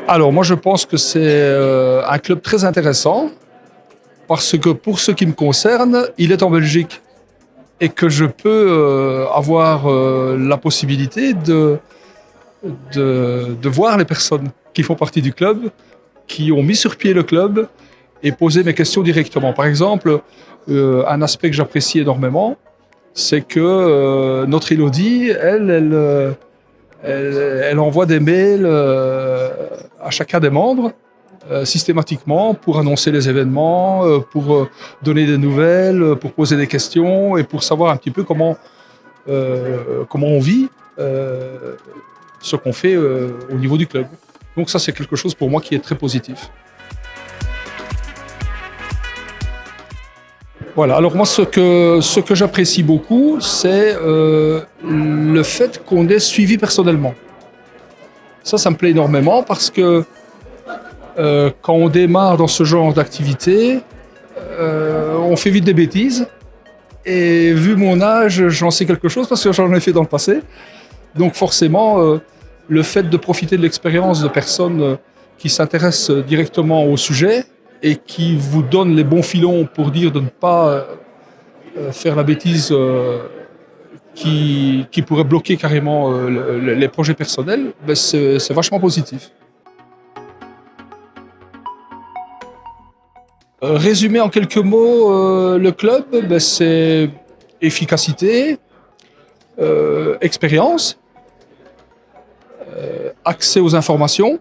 Alors moi je pense que c'est un club très intéressant parce que pour ce qui me concerne, il est en Belgique et que je peux avoir la possibilité de voir les personnes qui font partie du club, qui ont mis sur pied le club et poser mes questions directement. Par exemple, un aspect que j'apprécie énormément, c'est que notre Élodie, elle envoie des mails à chacun des membres systématiquement pour annoncer les événements, pour donner des nouvelles, pour poser des questions et pour savoir un petit peu comment on vit ce qu'on fait au niveau du club. Donc ça, c'est quelque chose pour moi qui est très positif. Voilà, alors moi ce que j'apprécie beaucoup, c'est le fait qu'on est suivi personnellement. Ça me plaît énormément parce que quand on démarre dans ce genre d'activité, on fait vite des bêtises. Et vu mon âge, j'en sais quelque chose parce que j'en ai fait dans le passé. Donc forcément, le fait de profiter de l'expérience de personnes qui s'intéressent directement au sujet et qui vous donnent les bons filons pour dire de ne pas faire la bêtise qui pourrait bloquer carrément les projets personnels, ben c'est vachement positif. Résumer en quelques mots le club, ben c'est efficacité, expérience, accès aux informations.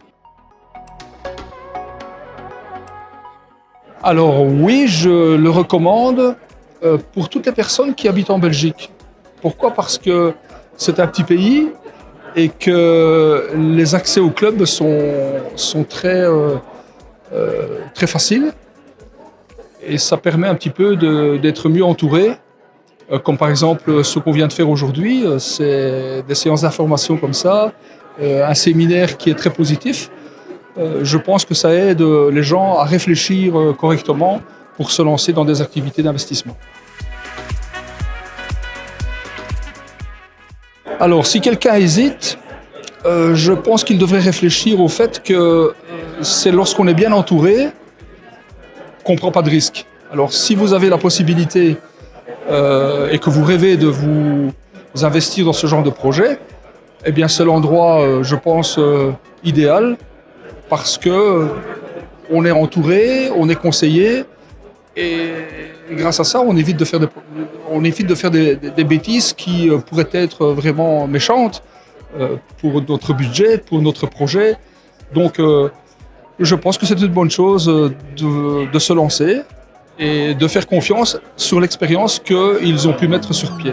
Alors oui, je le recommande pour toutes les personnes qui habitent en Belgique. Pourquoi ? Parce que c'est un petit pays et que les accès au club sont très faciles. Et ça permet un petit peu d'être mieux entouré, comme par exemple ce qu'on vient de faire aujourd'hui, c'est des séances d'information comme ça, un séminaire qui est très positif. Je pense que ça aide les gens à réfléchir correctement pour se lancer dans des activités d'investissement. Alors, si quelqu'un hésite, je pense qu'il devrait réfléchir au fait que c'est lorsqu'on est bien entouré qu'on ne prend pas de risques. Alors, si vous avez la possibilité et que vous rêvez de vous investir dans ce genre de projet, eh bien, c'est l'endroit, je pense, idéal parce que on est entouré, on est conseillé et grâce à ça, on évite de faire des bêtises qui pourraient être vraiment méchantes pour notre budget, pour notre projet. Donc, je pense que c'est une bonne chose de se lancer et de faire confiance sur l'expérience qu'ils ont pu mettre sur pied.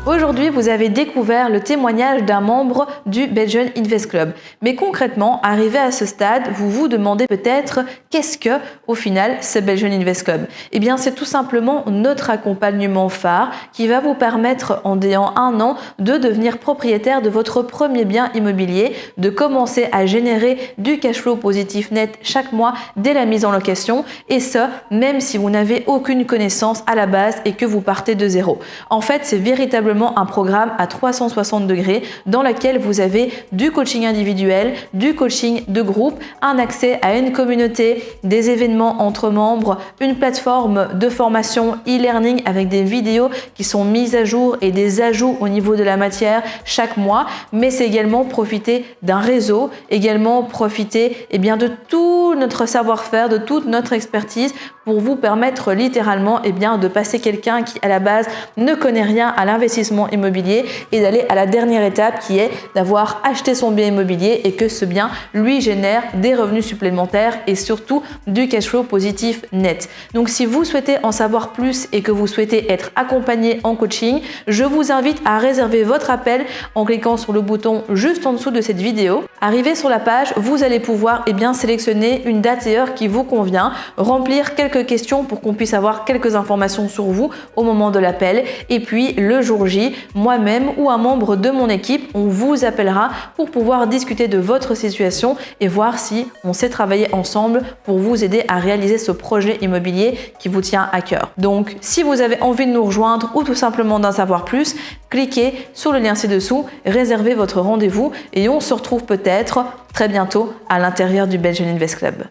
Aujourd'hui, vous avez découvert le témoignage d'un membre du Belgian Invest Club. Mais concrètement, arrivé à ce stade, vous vous demandez peut-être qu'est-ce que, au final, ce Belgian Invest Club ? Eh bien, c'est tout simplement notre accompagnement phare qui va vous permettre, en ayant 1 an, de devenir propriétaire de votre premier bien immobilier, de commencer à générer du cash flow positif net chaque mois dès la mise en location, et ce, même si vous n'avez aucune connaissance à la base et que vous partez de zéro. En fait, c'est véritablement un programme à 360 degrés dans lequel vous avez du coaching individuel, du coaching de groupe, un accès à une communauté, des événements entre membres, une plateforme de formation e-learning avec des vidéos qui sont mises à jour et des ajouts au niveau de la matière chaque mois, mais c'est également profiter d'un réseau, également profiter de tout notre savoir-faire, de toute notre expertise pour vous permettre littéralement de passer quelqu'un qui à la base ne connaît rien à l'investissement immobilier et d'aller à la dernière étape qui est d'avoir acheté son bien immobilier et que ce bien lui génère des revenus supplémentaires et surtout du cash flow positif net. Donc si vous souhaitez en savoir plus et que vous souhaitez être accompagné en coaching, je vous invite à réserver votre appel en cliquant sur le bouton juste en dessous de cette vidéo. Arrivé sur la page, vous allez pouvoir sélectionner une date et heure qui vous convient, remplir quelques questions pour qu'on puisse avoir quelques informations sur vous au moment de l'appel et puis le jour J, J, moi-même ou un membre de mon équipe, on vous appellera pour pouvoir discuter de votre situation et voir si on sait travailler ensemble pour vous aider à réaliser ce projet immobilier qui vous tient à cœur. Donc, si vous avez envie de nous rejoindre ou tout simplement d'en savoir plus, cliquez sur le lien ci-dessous, réservez votre rendez-vous et on se retrouve peut-être très bientôt à l'intérieur du Belgian Invest Club.